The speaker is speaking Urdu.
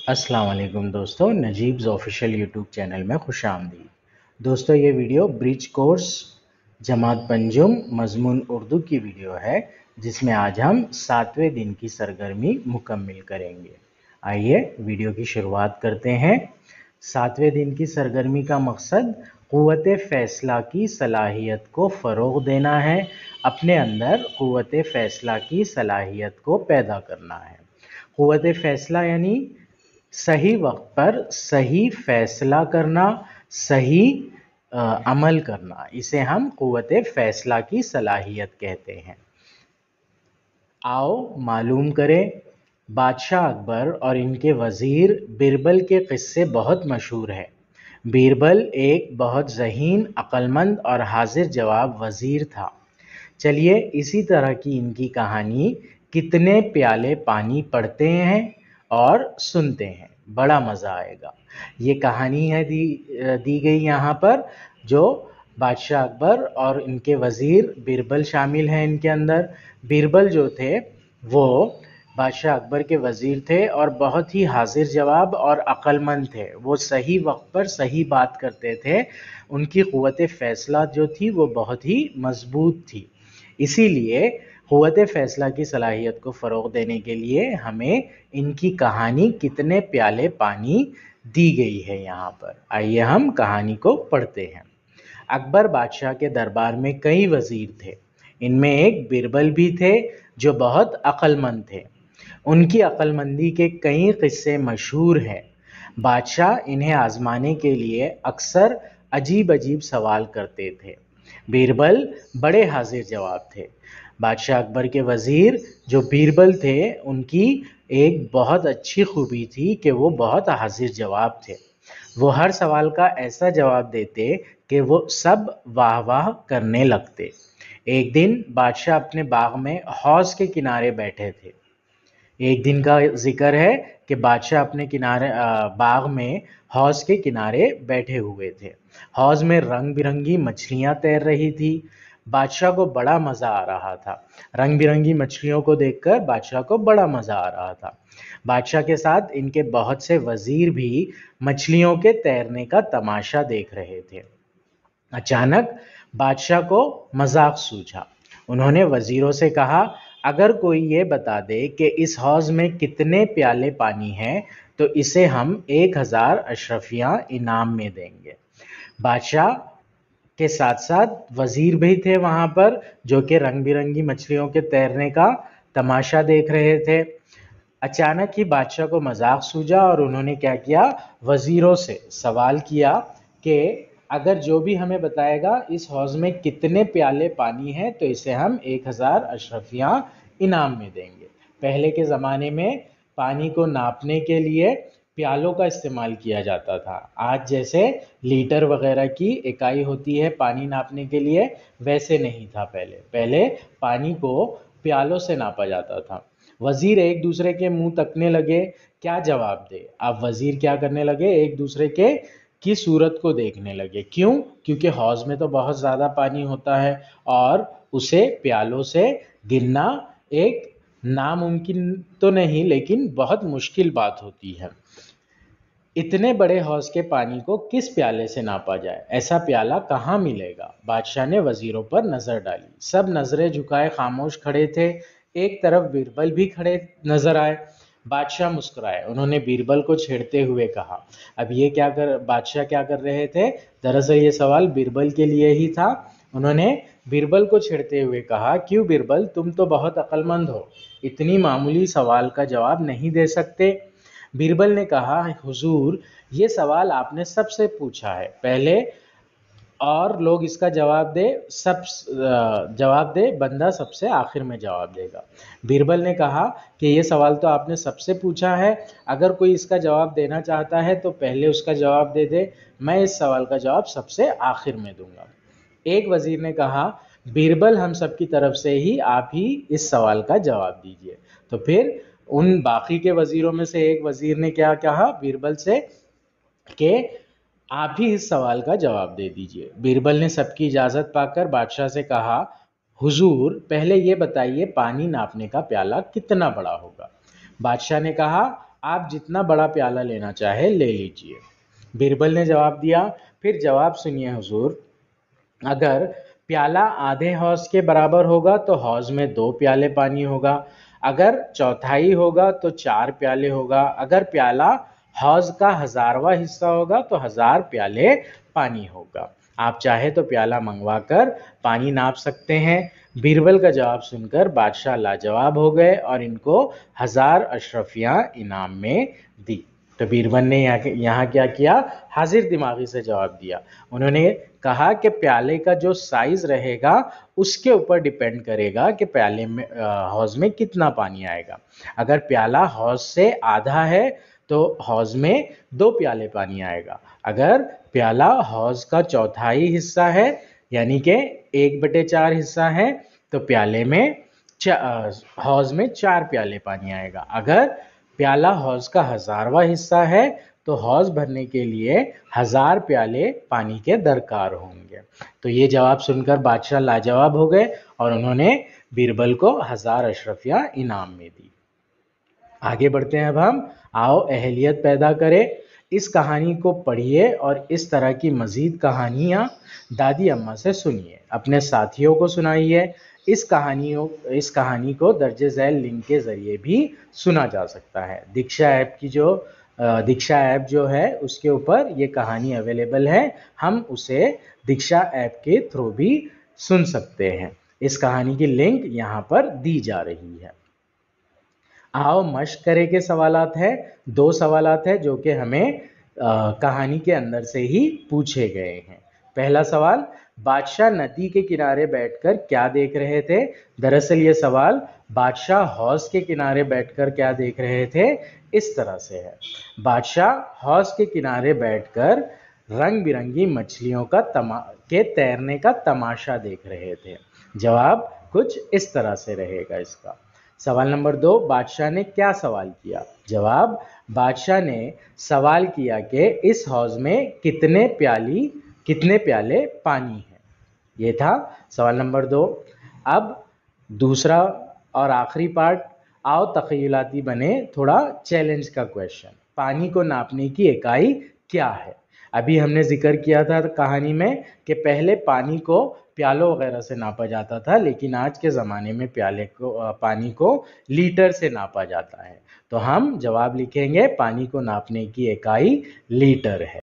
السلام علیکم دوستو، نجیبز آفیشیل یوٹیوب چینل میں خوش آمدید۔ دوستو یہ ویڈیو برج کورس جماعت پنجم مضمون اردو کی ویڈیو ہے، جس میں آج ہم 7ویں دن کی سرگرمی مکمل کریں گے۔ آئیے ویڈیو کی شروعات کرتے ہیں۔ 7ویں دن کی سرگرمی کا مقصد قوت فیصلہ کی صلاحیت کو فروغ دینا ہے، اپنے اندر قوت فیصلہ کی صلاحیت کو پیدا کرنا ہے۔ قوت فیصلہ یعنی صحیح وقت پر صحیح فیصلہ کرنا، صحیح عمل کرنا، اسے ہم قوت فیصلہ کی صلاحیت کہتے ہیں۔ آؤ معلوم کریں۔ بادشاہ اکبر اور ان کے وزیر بیربل کے قصے بہت مشہور ہیں۔ بیربل ایک بہت ذہین، عقل مند اور حاضر جواب وزیر تھا۔ چلیے اسی طرح کی ان کی کہانی کتنے پیالے پانی پڑھتے ہیں اور سنتے ہیں، بڑا مزہ آئے گا۔ یہ کہانی ہے دی گئی یہاں پر، جو بادشاہ اکبر اور ان کے وزیر بیربل شامل ہیں ان کے اندر۔ بیربل جو تھے وہ بادشاہ اکبر کے وزیر تھے اور بہت ہی حاضر جواب اور عقل مند تھے۔ وہ صحیح وقت پر صحیح بات کرتے تھے۔ ان کی قوت فیصلہ جو تھی وہ بہت ہی مضبوط تھی۔ اسی لیے قوت فیصلہ کی صلاحیت کو فروغ دینے کے لیے ہمیں ان کی کہانی کتنے پیالے پانی دی گئی ہے یہاں پر۔ آئیے ہم کہانی کو پڑھتے ہیں۔ اکبر بادشاہ کے دربار میں کئی وزیر تھے۔ ان میں ایک بیربل بھی تھے جو بہت عقل مند تھے۔ ان کی عقل مندی کے کئی قصے مشہور ہیں۔ بادشاہ انہیں آزمانے کے لیے اکثر عجیب عجیب سوال کرتے تھے۔ بیربل بڑے حاضر جواب تھے۔ بادشاہ اکبر کے وزیر جو بیربل تھے، ان کی ایک بہت اچھی خوبی تھی کہ وہ بہت حاضر جواب تھے۔ وہ ہر سوال کا ایسا جواب دیتے کہ وہ سب واہ واہ کرنے لگتے۔ ایک دن بادشاہ اپنے باغ میں حوض کے کنارے بیٹھے تھے۔ ایک دن کا ذکر ہے کہ بادشاہ اپنے باغ میں حوض کے کنارے بیٹھے ہوئے تھے۔ حوض میں رنگ برنگی مچھلیاں تیر رہی تھی۔ بادشاہ کو بڑا مزہ آ رہا تھا۔ رنگ برنگی مچھلیوں کو دیکھ کر بادشاہ کو بڑا مزہ آ رہا تھا۔ بادشاہ کے ساتھ ان کے بہت سے وزیر بھی مچھلیوں کے تیرنے کا تماشا دیکھ رہے تھے۔ اچانک بادشاہ کو مذاق سوجھا۔ انہوں نے وزیروں سے کہا، اگر کوئی یہ بتا دے کہ اس حوض میں کتنے پیالے پانی ہیں تو اسے ہم 1000 اشرفیاں انعام میں دیں گے۔ بادشاہ کے ساتھ ساتھ وزیر بھی تھے وہاں پر، جو کہ رنگ برنگی مچھلیوں کے تیرنے کا تماشا دیکھ رہے تھے۔ اچانک ہی بادشاہ کو مذاق سوجھا اور انہوں نے کیا کیا، وزیروں سے سوال کیا کہ اگر جو بھی ہمیں بتائے گا اس حوض میں کتنے پیالے پانی ہیں تو اسے ہم 1000 اشرفیاں انعام میں دیں گے۔ پہلے کے زمانے میں پانی کو ناپنے کے لیے پیالوں کا استعمال کیا جاتا تھا۔ آج جیسے لیٹر وغیرہ کی اکائی ہوتی ہے پانی ناپنے کے لیے، ویسے نہیں تھا پہلے پانی کو پیالوں سے ناپا جاتا تھا۔ وزیر ایک دوسرے کے منہ تکنے لگے، کیا جواب دے؟ اب وزیر کیا کرنے لگے، ایک دوسرے کی صورت کو دیکھنے لگے۔ کیوں؟ کیونکہ حوض میں تو بہت زیادہ پانی ہوتا ہے اور اسے پیالوں سے گننا ایک ناممکن تو نہیں لیکن بہت مشکل بات ہوتی ہے۔ اتنے بڑے حوض کے پانی کو کس پیالے سے ناپا جائے؟ ایسا پیالہ کہاں ملے گا؟ بادشاہ نے وزیروں پر نظر ڈالی۔ سب نظریں جھکائے خاموش کھڑے تھے۔ ایک طرف بیربل بھی کھڑے نظر آئے۔ بادشاہ مسکرائے۔ انہوں نے بیربل کو چھیڑتے ہوئے کہا، اب یہ بادشاہ کیا کر رہے تھے؟ دراصل یہ سوال بیربل کے لیے ہی تھا۔ انہوں نے بیربل کو چھیڑتے ہوئے کہا، کیوں بیربل، تم تو بہت عقل مند ہو، اتنی معمولی سوال کا جواب نہیں دے سکتے؟ بیربل نے کہا، حضور یہ سوال آپ نے سب سے پوچھا ہے، پہلے اور لوگ اس کا جواب دے، بندہ سب سے آخر میں جواب دے گا۔ بیربل نے کہا کہ یہ سوال تو آپ نے سب سے پوچھا ہے، اگر کوئی اس کا جواب دینا چاہتا ہے تو پہلے اس کا جواب دے دے، میں اس سوال کا جواب سب سے آخر میں دوں گا۔ ایک وزیر نے کہا، بیربل ہم سب کی طرف سے ہی آپ ہی اس سوال کا جواب دیجئے۔ تو پھر ان باقی کے وزیروں میں سے ایک وزیر نے کیا کہا بیربل سے کہ آپ ہی اس سوال کا جواب دے دیجئے۔ بیربل نے سب کی اجازت پا کر بادشاہ سے کہا، حضور پہلے یہ بتائیے پانی ناپنے کا پیالہ کتنا بڑا ہوگا؟ بادشاہ نے کہا، آپ جتنا بڑا پیالہ لینا چاہے لے لیجئے۔ بیربل نے جواب دیا، پھر جواب سنیے حضور، اگر پیالہ آدھے حوض کے برابر ہوگا تو حوض میں 2 پیالے پانی ہوگا، اگر چوتھائی ہوگا تو 4 پیالے ہوگا، اگر پیالہ حوض کا 1000واں حصہ ہوگا تو 1000 پیالے پانی ہوگا۔ آپ چاہے تو پیالہ منگوا کر پانی ناپ سکتے ہیں۔ بیربل کا جواب سن کر بادشاہ لاجواب ہو گئے اور ان کو 1000 اشرفیاں انعام میں دی۔ تو بیربل نے یہاں کیا کیا؟ حاضر دماغی سے جواب دیا۔ انہوں نے کہا کہ پیالے کا جو سائز رہے گا اس کے اوپر ڈیپینڈ کرے گا کہ پیالے میں حوض میں کتنا پانی آئے گا۔ اگر پیالہ حوض سے آدھا ہے تو حوض میں 2 پیالے پانی آئے گا، اگر پیالہ حوض کا چوتھائی حصہ ہے یعنی کہ 1/4 حصہ ہے تو پیالے میں حوض میں 4 پیالے پانی آئے گا، اگر پیالہ حوض کا 1000واں حصہ ہے تو حوض بھرنے کے لیے 1000 پیالے پانی کے درکار ہوں گے۔ تو یہ جواب سن کر بادشاہ لاجواب ہو گئے اور انہوں نے بیربل کو 1000 اشرفیاں انعام میں دی۔ آگے بڑھتے ہیں اب ہم، آؤ اہلیت پیدا کرے۔ اس کہانی کو پڑھیے اور اس طرح کی مزید کہانیاں دادی اماں سے سنیے، اپنے ساتھیوں کو سنائیے۔ اس کہانی کو درج ذیل لنک کے ذریعے بھی سنا جا سکتا ہے۔ دکشا ایپ جو ہے اس کے اوپر یہ کہانی اویلیبل ہے، ہم اسے دکشا ایپ کے تھرو بھی سن سکتے ہیں۔ اس کہانی کی لنک یہاں پر دی جا رہی ہے۔ آؤ مشق کرے کے سوالات ہیں، 2 سوالات ہیں جو کہ ہمیں کہانی کے اندر سے ہی پوچھے گئے ہیں۔ پہلا سوال، بادشاہ ندی کے کنارے بیٹھ کر کیا دیکھ رہے تھے؟ دراصل یہ سوال بادشاہ حوض کے کنارے بیٹھ کر کیا دیکھ رہے تھے اس طرح سے ہے، بادشاہ حوض کے کنارے بیٹھ کر رنگ برنگی مچھلیوں کے تیرنے کا تماشا دیکھ رہے تھے۔ جواب کچھ اس طرح سے رہے گا اس کا۔ سوال نمبر 2، بادشاہ نے کیا سوال کیا؟ جواب، بادشاہ نے سوال کیا کہ اس حوض میں کتنے پیالے پانی ہیں۔ یہ تھا سوال نمبر 2۔ اب دوسرا اور آخری پارٹ، آؤ تخیلاتی بنے، تھوڑا چیلنج کا کویشچن۔ پانی کو ناپنے کی اکائی کیا ہے؟ ابھی ہم نے ذکر کیا تھا کہانی میں کہ پہلے پانی کو پیالوں وغیرہ سے ناپا جاتا تھا، لیکن آج کے زمانے میں پانی کو لیٹر سے ناپا جاتا ہے۔ تو ہم جواب لکھیں گے پانی کو ناپنے کی اکائی لیٹر ہے۔